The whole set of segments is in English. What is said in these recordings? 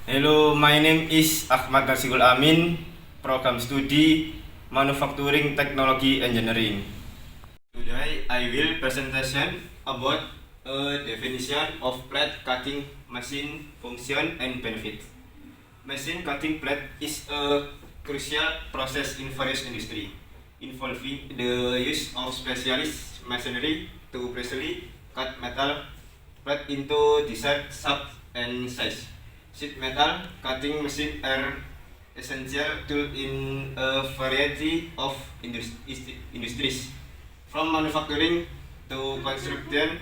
Hello, my name is Ahmad Nasikul Amin, Program Studi Manufacturing Technology Engineering. Today I will presentation about a definition of plate cutting machine function and benefit. Machine cutting plate is a crucial process in various industry, involving the use of specialist machinery to precisely cut metal plate into desired shape and size. Sheet metal cutting machines are essential tools in a variety of industries, from manufacturing to construction.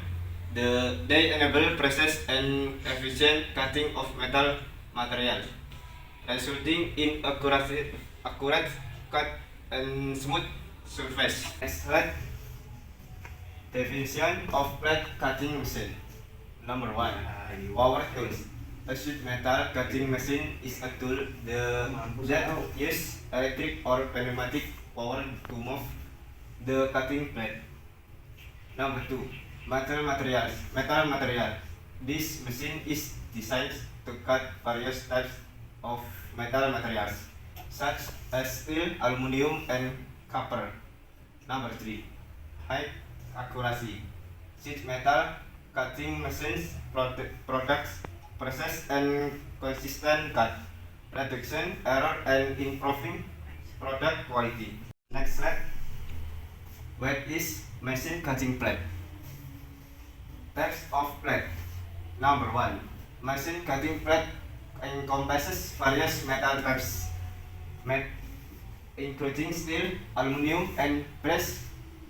They enable precise and efficient cutting of metal material, resulting in accurate cut and smooth surface. Next slide. Definition of plate cutting machine. Number 1. Power tools. A sheet metal cutting machine is a tool that uses electric or pneumatic power to move the cutting plate. Number 2. Metal material. This machine is designed to cut various types of metal materials, such as steel, aluminum, and copper. Number 3. High accuracy. Sheet metal cutting machines products precise and consistent cut, reduction error, and improving product quality. Next slide. What is machine cutting plate? Types of plate. Number 1. Machine cutting plate encompasses various metal types, including steel, aluminum, and brass,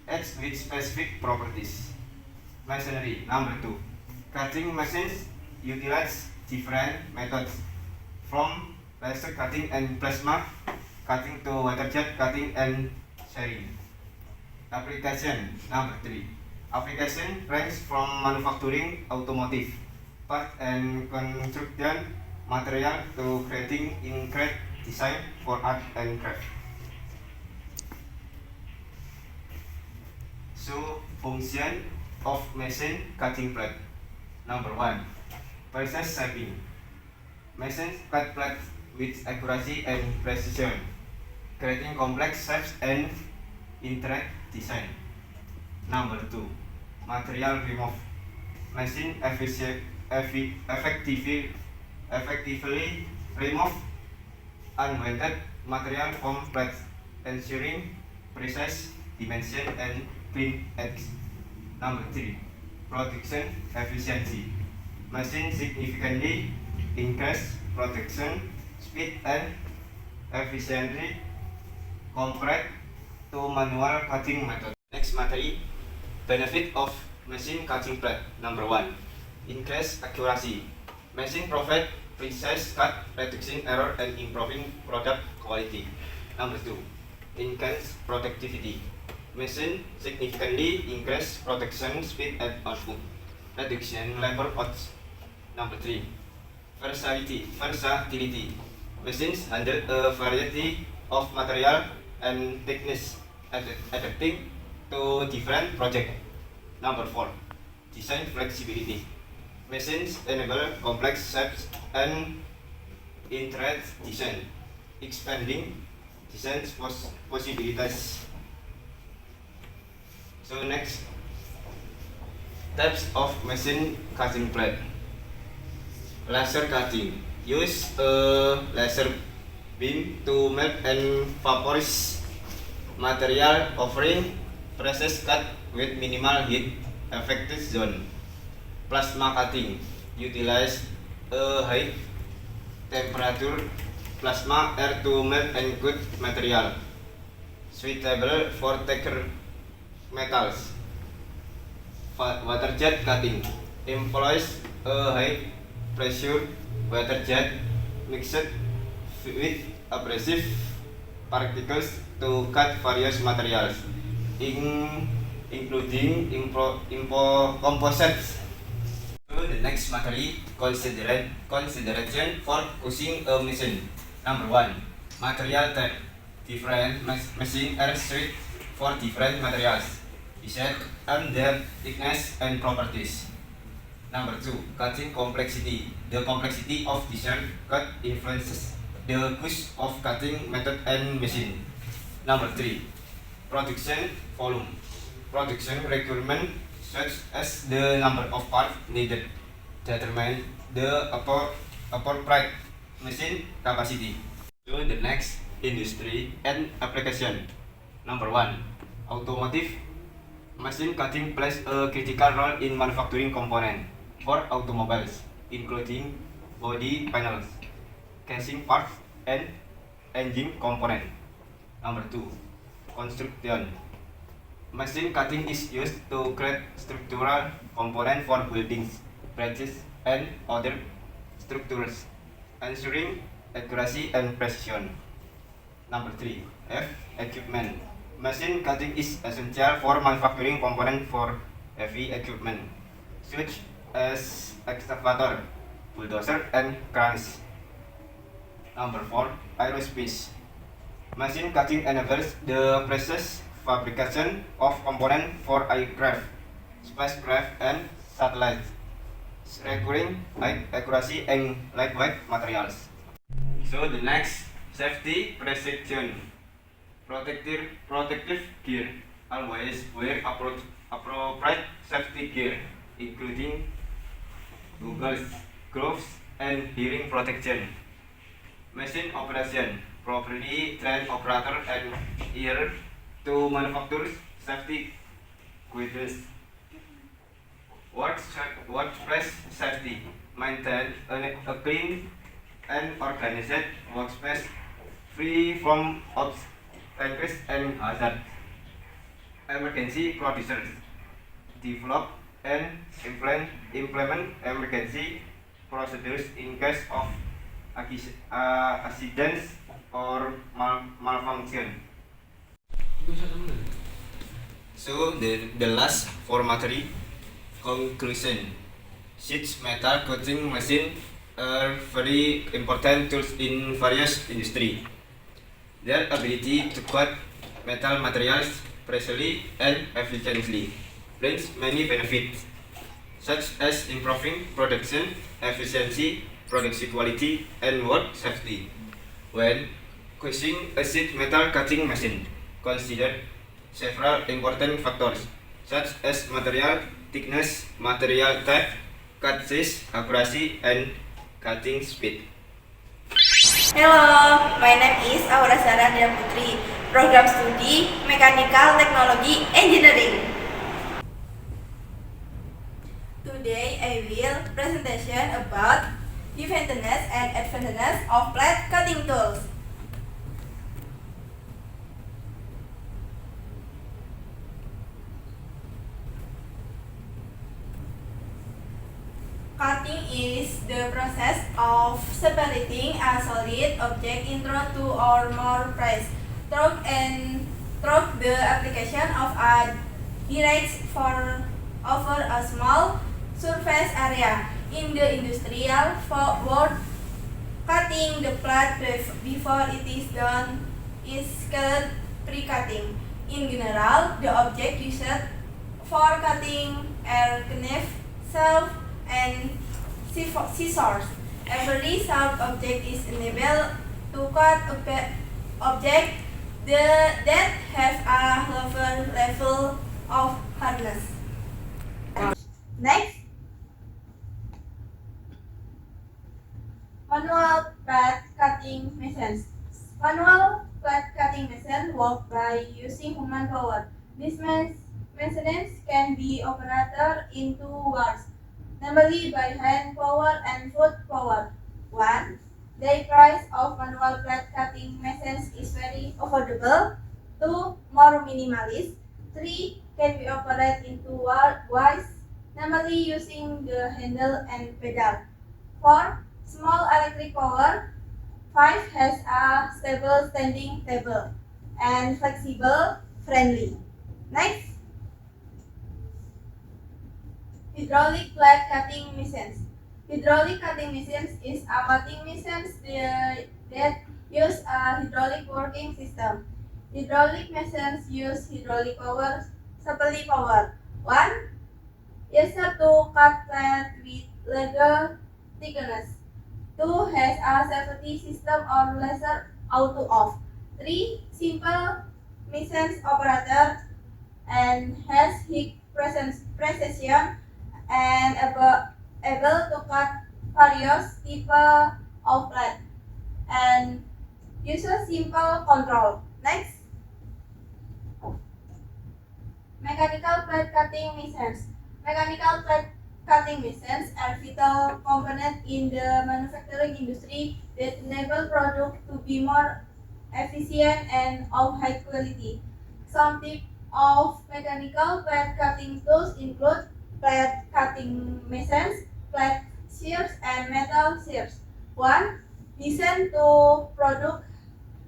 each with specific properties. Machinery. Number 2. Cutting machines utilize different methods, from laser cutting and plasma cutting to waterjet cutting and shearing. Application. Number 3. Application range from manufacturing automotive part and construction material to creating intricate design for art and craft. So, function of machine cutting plate. Number 1. Precise shaping. Machines cut plate with accuracy and precision, creating complex shapes and intricate design. Number 2. Material remove. Machine effectively remove unwanted material from plates, ensuring precise dimension and clean edge. Number 3. Production efficiency. Machine significantly increase production speed and efficiency compared to manual cutting method. Next material. Benefit of machine cutting plate. Number 1. Increase accuracy. Machine provide precise cut, reducing error, and improving product quality. Number 2. Enhance productivity. Machine significantly increase production speed and output, reduction labor costs. Number 3. Versatility. Machines handle a variety of material and techniques, adapting to different projects. Number 4. Design flexibility. Machines enable complex shapes and intricate design, expanding design possibilities. So next, types of machine cutting plate. Laser cutting. Use a laser beam to melt and vaporize material, offering precise cut with minimal heat affected zone. Plasma cutting. Utilize a high temperature plasma air to melt and cut material, suitable for thicker metals. Waterjet cutting. Employs a high pressure waterjet mixed with abrasive particles to cut various materials, including composites. So the next material consideration for using a machine. Number 1. Material type. Different machines are strict for different materials, design and their thickness and properties. Number 2. Cutting complexity. The complexity of design cut influences the cost of cutting method and machine. Number 3. Production volume. Production requirement such as the number of parts needed determine the appropriate machine capacity. So the next, industry and application. Number 1. Automotive. Machine cutting plays a critical role in manufacturing components for automobiles, including body panels, casing parts, and engine components. Number 2. Construction. Machine cutting is used to create structural components for buildings, bridges, and other structures, ensuring accuracy and precision. Number 3. F. Equipment. Machine cutting is essential for manufacturing components for heavy equipment, such as excavator, bulldozer, and cranes. Number 4. Aerospace. Machine cutting enables the process fabrication of components for aircraft, spacecraft, and satellites, requiring high accuracy and lightweight materials. So the next, safety protection. Protective gear. Always wear appropriate safety gear, including goggles, gloves, and hearing protection. Machine operation. Properly trained operator and ear to manufacture safety equipment. Workplace safety. Maintain a clean and organized workspace free from obstacles and hazards. Emergency procedures. Develop and implement emergency procedures in case of accidents or malfunction. So the last formatory conclusion. Sheet metal cutting machine are very important tools in various industries. Their ability to cut metal materials precisely and efficiently brings many benefits, such as improving production efficiency, production quality, and work safety. When choosing a sheet metal cutting machine, consider several important factors, such as material thickness, material type, cut size, accuracy, and cutting speed. Hello, my name is Aura Sarah Dia Putri, Program Studi Mechanical Technology Engineering. Today I will presentation about effectiveness and advantages of plate cutting tools. Cutting is the process of separating a solid object into two or more pieces through the application of a direct for over a small surface area. In the industrial world, cutting the plate before it is done is called pre-cutting. In general, the object used for cutting are knife, saw, and scissors. Every sharp object is enabled to cut object that have a lower level of hardness. Next, manual plate cutting machines. Manual plate cutting machines work by using human power. These machines can be operated in two ways, namely by hand power and foot power. 1. The price of manual plate cutting machines is very affordable. 2. More minimalist. 3. Can be operated in two ways, namely using the handle and pedal. 4. Small electric power. 5 has a stable standing table and flexible, friendly. Next, hydraulic plate cutting machines. Hydraulic cutting machines is a cutting machines that use a hydraulic working system. Hydraulic machines use hydraulic power, supply power. 1. User to cut plate with larger thickness. 2. Has a safety system or laser auto off. 3. Simple machines operator and has high precision and able to cut various types of plate and uses simple control. Next, mechanical plate cutting machines. Mechanical plate cutting machines are vital components in the manufacturing industry that enable product to be more efficient and of high quality. Some types of mechanical plate cutting tools include plate cutting machines, plate shears, and metal shears. 1. Designed to produce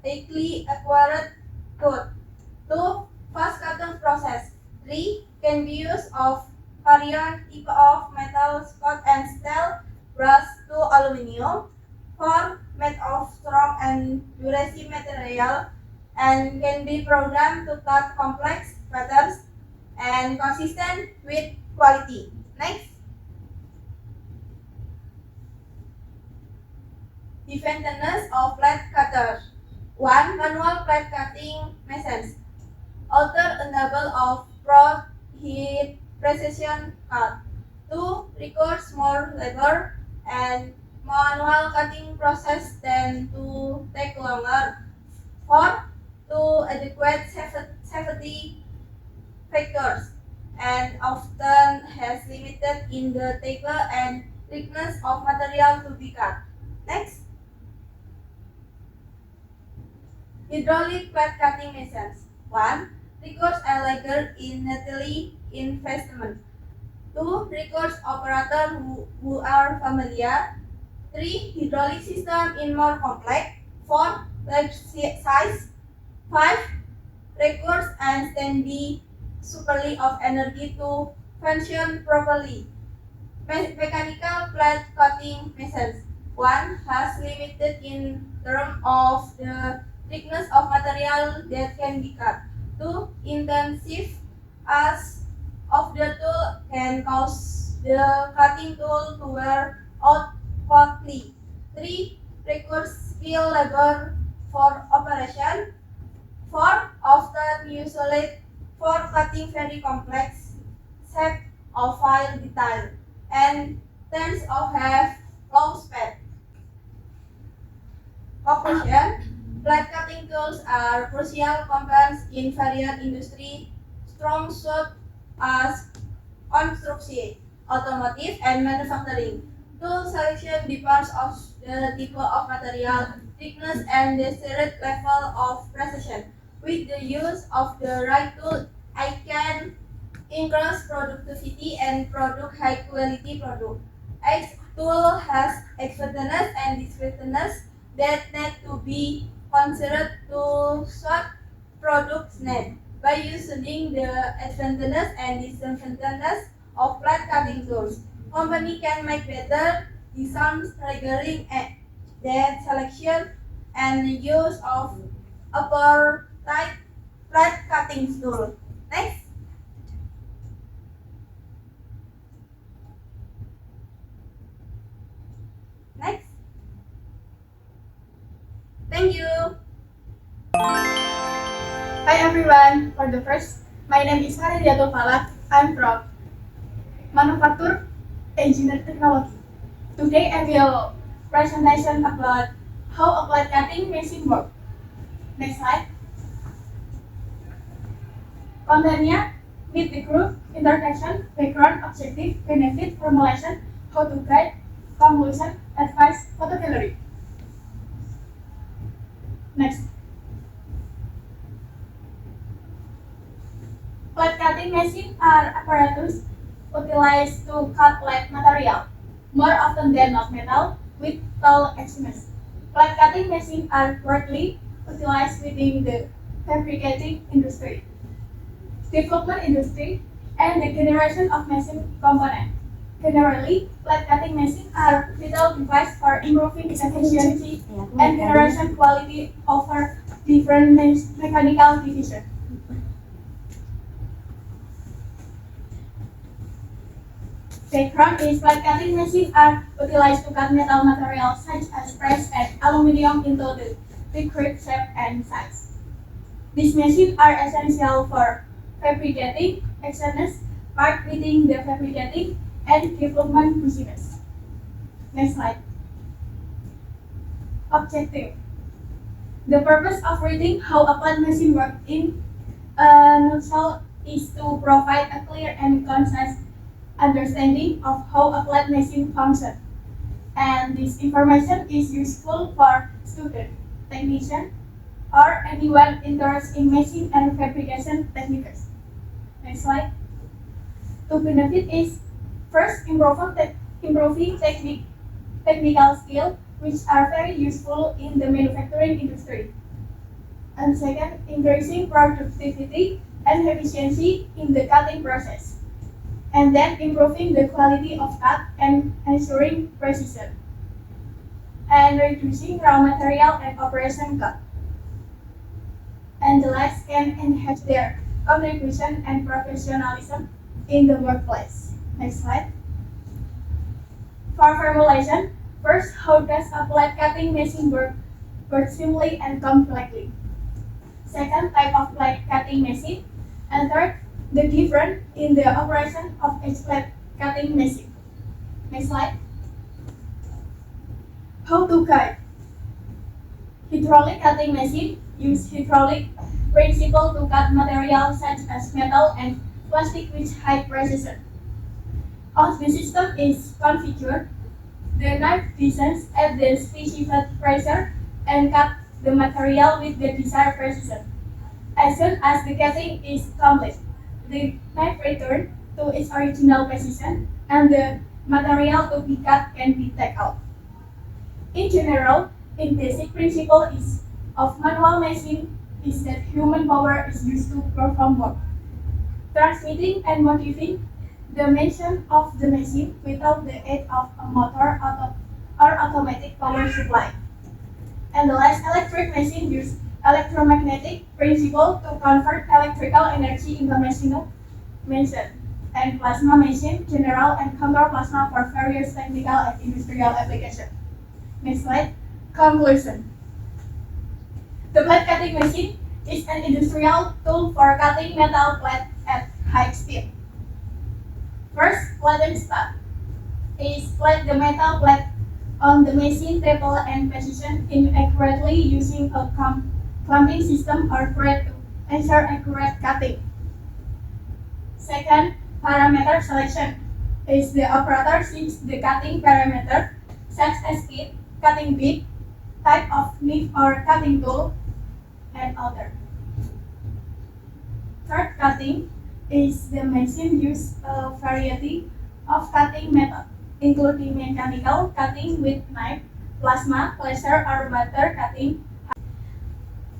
highly accurate cut. 2. Fast cutting process. 3. Can be used of various type of metals cut and steel, brass to aluminum. 4. Made of strong and durable material and can be programmed to cut complex patterns and consistent with quality. Next, defensiveness of plate cutters. 1. Manual plate cutting machines. Alter enable of broad heat precision cut. 2. Requires more labor and manual cutting process than to take longer. 4. To adequate safety factors and often has limited in the type and thickness of material to be cut. Next, hydraulic plate cutting machines. 1. Requires a larger innately investment. 2. Requires operators who are familiar. 3. Hydraulic system in more complex. 4. Large size. 5. Requires and standing supply of energy to function properly. Mechanical plate cutting machines. 1. Has limited in terms of the thickness of material that can be cut. 2. Intensive as of the tool can cause the cutting tool to wear out quickly. 3. Requires skilled labor for operation. 4. Often used for cutting very complex shape of file detail and tends to have low speed. Conclusion: plate cutting tools are crucial components in various industries, strong suit as construction, automotive, and manufacturing. Tool selection depends on the type of material, thickness, and desired level of precision. With the use of the right tool, I can increase productivity and produce high quality product. Each tool has expertness and distinctiveness that need to be considered to suit product's need. By using the advantages and disadvantages of plate cutting tools, company can make better decisions regarding their selection and use of appropriate plate cutting tool. Next. Next. Thank you. Hi everyone, for the first, my name is Haridiatul Falak. I'm from Manufacture Engineer Technology. Today I will presentation about how a plate cutting machine works. Next slide. Contentnya: meet the group, introduction, background, objective, benefit, formulation, how to guide, conclusion, advice, photo gallery. Next. Plate cutting machines are apparatus utilized to cut plate material, more often than not metal, with tall axes. Plate cutting machines are widely utilized within the fabricating industry, development industry, and the generation of machine components. Generally, plate cutting machines are vital devices for improving efficiency and generation quality over different mechanical divisions. Background is plate cutting machines are utilized to cut metal materials such as brass and aluminum into the required shape and size. These machines are essential for fabricating, external part within the fabricating and development procedures. Next slide. Objective. The purpose of reading how a plate machine works in a nutshell is to provide a clear and concise understanding of how a plate machine functions. And this information is useful for students, technicians, or anyone interested in machine and fabrication techniques. Next slide. To benefit is first improving technical skills which are very useful in the manufacturing industry. And second, increasing productivity and efficiency in the cutting process. And then improving the quality of cut and ensuring precision. And reducing raw material and operation cost. And the last can enhance their contribution and professionalism in the workplace. Next slide. For formulation, first, how does a plate cutting machine work both simply and complexly? Second, type of plate cutting machine. And third, the difference in the operation of each plate cutting machine. Next slide. How to cut? Hydraulic cutting machine use hydraulic principle to cut materials such as metal and plastic with high precision. Once the system is configured, the knife descends at the specified pressure and cut the material with the desired precision. As soon as the cutting is complete, the knife returns to its original position and the material to be cut can be taken out. In general, the basic principle of manual machine is that human power is used to perform work, transmitting and modifying the motion of the machine without the aid of a motor or automatic power supply. And the last, electric machine use electromagnetic principle to convert electrical energy into machine motion, and plasma machine, general and counter plasma for various technical and industrial applications. Next slide. Conclusion. The plate cutting machine is an industrial tool for cutting metal plate at high speed. First, plating step is place the metal plate on the machine table and position it accurately using a clamping system or thread to ensure accurate cutting. Second, parameter selection is the operator seeks the cutting parameter such as speed, cutting bit, type of knife or cutting tool, and other. Third, cutting is the machine use a variety of cutting methods, including mechanical cutting with knife, plasma, laser, or butter cutting.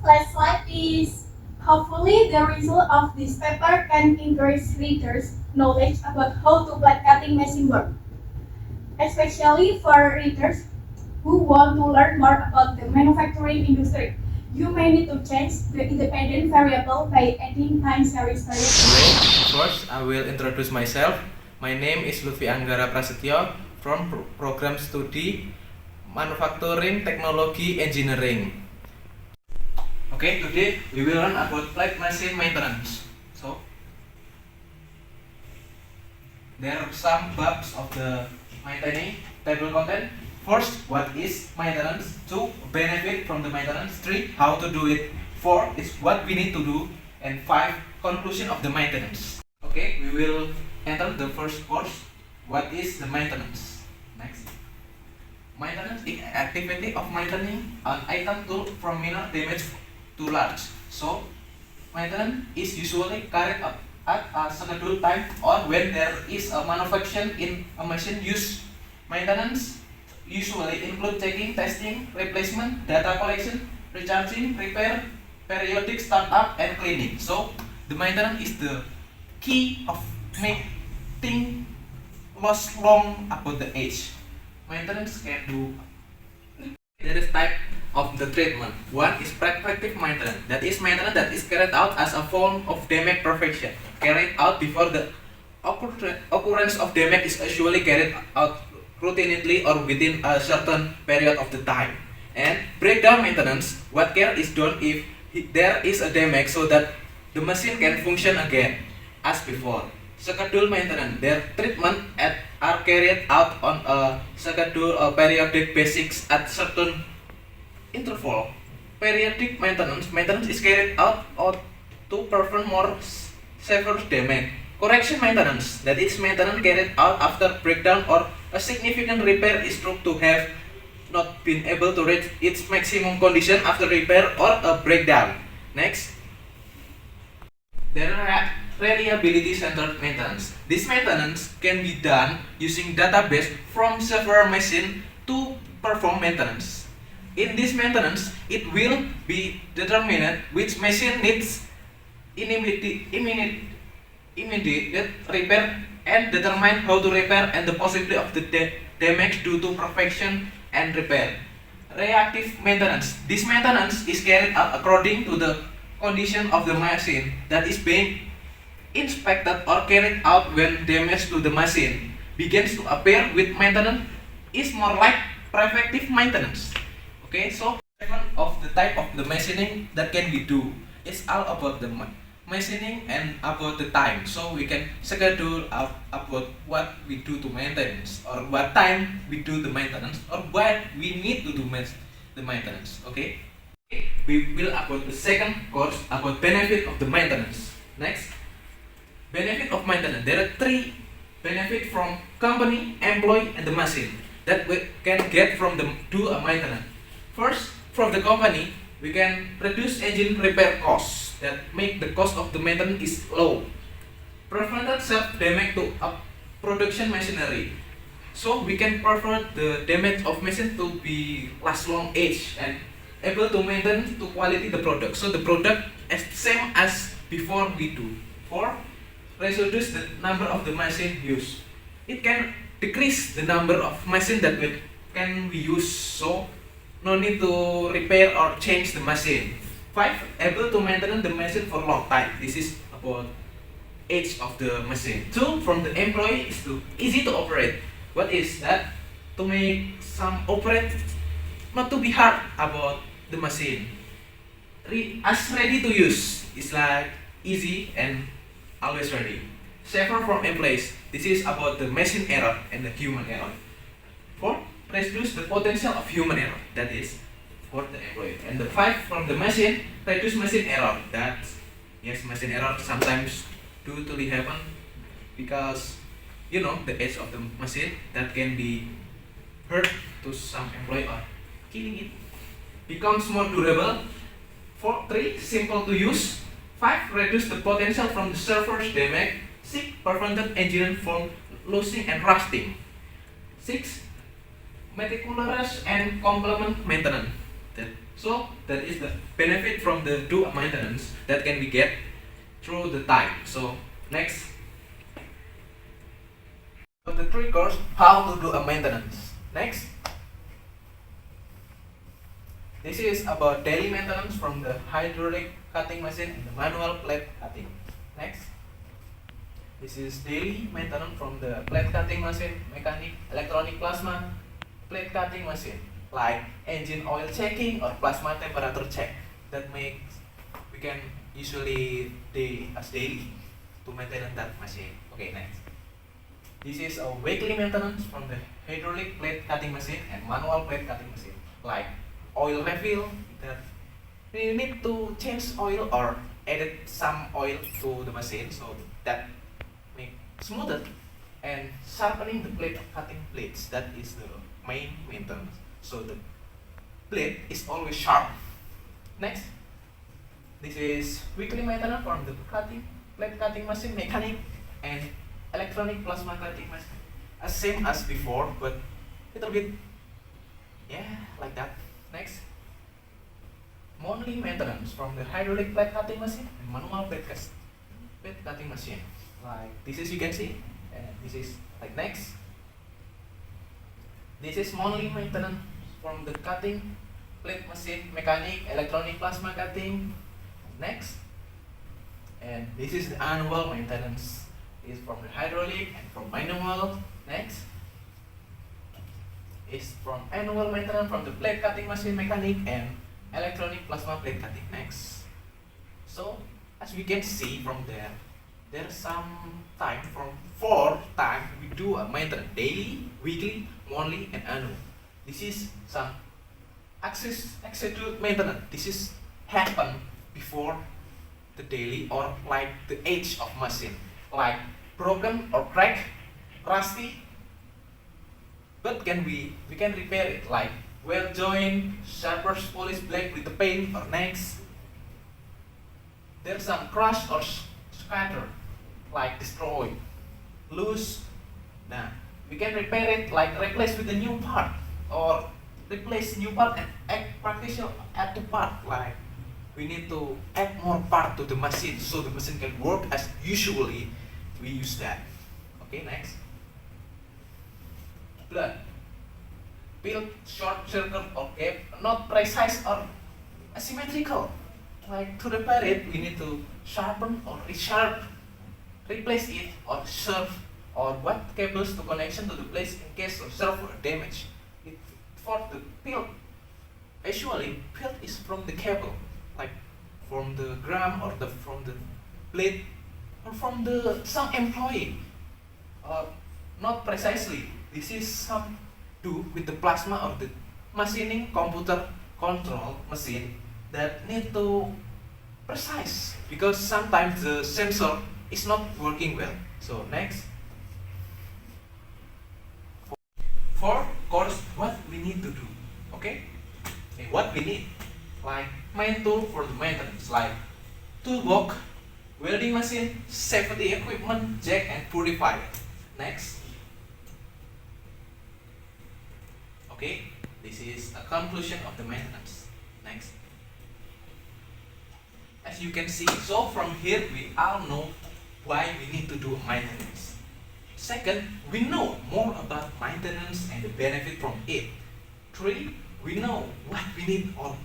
Last slide is hopefully the result of this paper can increase readers' knowledge about how to plate cutting machine work, especially for readers who want to learn more about the manufacturing industry. You may need to change the independent variable by adding time series variable. First, I will introduce myself. My name is Lutfi Anggara Prasetyo from Program Studi Manufacturing Technology Engineering. Okay, today we will learn about plate machine maintenance. So, there are some verbs of the maintaining table content. First, what is maintenance? 2, benefit from the maintenance. 3, how to do it. 4 is what we need to do. And 5, conclusion of the maintenance. Okay, we will enter the first course. What is the maintenance? Next. Maintenance is activity of maintaining an item tool from minor damage to large. So, maintenance is usually carried out at a scheduled time or when there is a malfunction in a machine use. Maintenance usually include checking, testing, replacement, data collection, recharging, repair, periodic startup, and cleaning. So the maintenance is the key of making last long about the age. Maintenance can do. There is type of the treatment. One is preventive maintenance. That is maintenance that is carried out as a form of damage prevention. Carried out before the occurrence of damage is usually carried out routinely or within a certain period of the time. And breakdown maintenance, what care is done if there is a damage so that the machine can function again as before. Scheduled maintenance, their treatment are carried out on a scheduled or periodic basis at certain interval. Periodic maintenance is carried out to prevent more severe damage. Correction maintenance, that is maintenance carried out after breakdown or a significant repair is proved to have not been able to reach its maximum condition after repair or a breakdown. Next, there are reliability centered maintenance. This maintenance can be done using database from several machines to perform maintenance. In this maintenance, it will be determined which machine needs immediate repair and determine how to repair and the possibility of the damage due to perfection and repair. Reactive maintenance. This maintenance is carried out according to the condition of the machine that is being inspected or carried out. When damage to the machine begins to appear with maintenance is more like preventive maintenance. Okay, so of the type of the machining that can we do is all about the machining and about the time. So we can schedule out about what we do to maintenance or what time we do the maintenance or what we need to do the maintenance. Okay, we will about the second course about benefit of the maintenance. Next, benefit of maintenance. There are three benefits from company, employee, and the machine that we can get from the do a maintenance. First, from the company, we can reduce engine repair costs that make the cost of the maintenance is low. Prevented self-damage to a production machinery. So we can prevent the damage of machine to be last long age and able to maintain to quality the product. So the product is same as before we do. For reduce the number of the machine used. It can decrease the number of machine that can be used. So no need to repair or change the machine. 5. Able to maintain the machine for long time. This is about age of the machine. 2. From the employee is to easy to operate. What is that? To make some operate not to be hard about the machine. As ready to use. It's like easy and always ready. Safer from employees. This is about the machine error and the human error. 4. Reduce the potential of human error. That is for the employee. And the 5 from the machine, reduce machine error. That yes, machine error sometimes do to happen because you know the age of the machine that can be hurt to some employee or killing it. Becomes more durable. 3. Simple to use. 5. Reduce the potential from the server's damage. 6. Prevented engine from losing and rusting. 6. Meticulous and complement maintenance. So that is the benefit from the do maintenance that can be get through the time. So next, the 3 course how to do a maintenance. Next, this is about daily maintenance from the hydraulic cutting machine and the manual plate cutting. Next, this is daily maintenance from the plate cutting machine, mechanic, electronic plasma, plate cutting machine, like engine oil checking or plasma temperature check. That makes we can usually as daily to maintain that machine. Okay, next. This is a weekly maintenance from the hydraulic plate cutting machine and manual plate cutting machine, like oil refill. That you need to change oil or add some oil to the machine so that make smoother and sharpening the plate cutting plates. That is the main maintenance. So the blade is always sharp. Next, this is weekly maintenance from the plate cutting machine, mechanic, and electronic plasma cutting machine. As same as before, but little bit Yeah, like that. Next, monthly maintenance from the hydraulic plate cutting machine and manual plate cutting machine. Like this is you can see, and this is like next. This is monthly maintenance from the cutting plate machine, mechanic, electronic plasma cutting. Next, and this is the annual maintenance. Is from the hydraulic and from manual. Next is from annual maintenance from the plate cutting machine, mechanic, and electronic plasma plate cutting. Next, so as we can see from there, there's some time from 4 times we do a maintenance: daily, weekly, monthly, and annual. This is some execute maintenance. This is happen before the daily or like the age of machine, like broken or crack, rusty. But we can repair it, like well joined, sharpers, polish black with the paint. Or next, there's some crush or scatter, like destroy, loose. Now we can repair it, like replace with a new part, or replace new part and add the part. Like we need to add more part to the machine so the machine can work as usually we use that. Okay, next. Blood, build short circle or gap, not precise or asymmetrical. Like to repair it, we need to sharpen or resharp, replace it or serve, or what cables to connection to the place in case of server damage. For the build, usually build is from the cable, like from the gram or from the blade or from the some employee, or not precisely. This is some do with the plasma or the machining computer control machine that need to precise, because sometimes the sensor is not working well. So next, for course what we need to do. Okay, what we need, like main tool for the maintenance, like toolbox, welding machine, safety equipment, jack and purifier. Next, okay, this is a conclusion of the maintenance. Next, as you can see, so from here we all know why we need to do maintenance. Second, we know more about maintenance and the benefit from it. 3, we know what we need or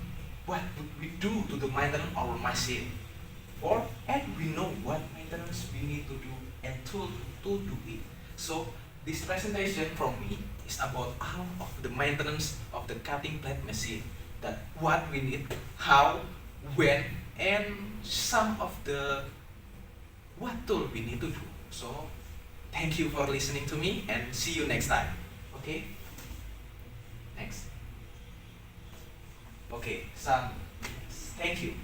what we do to the maintenance of our machine. 4, and we know what maintenance we need to do and to do it. So this presentation from me is about all of the maintenance of the cutting plate machine, that what we need, how, when, and some of the what tool we need to do. So thank you for listening to me and see you next time. Okay, next. Okay, thank you.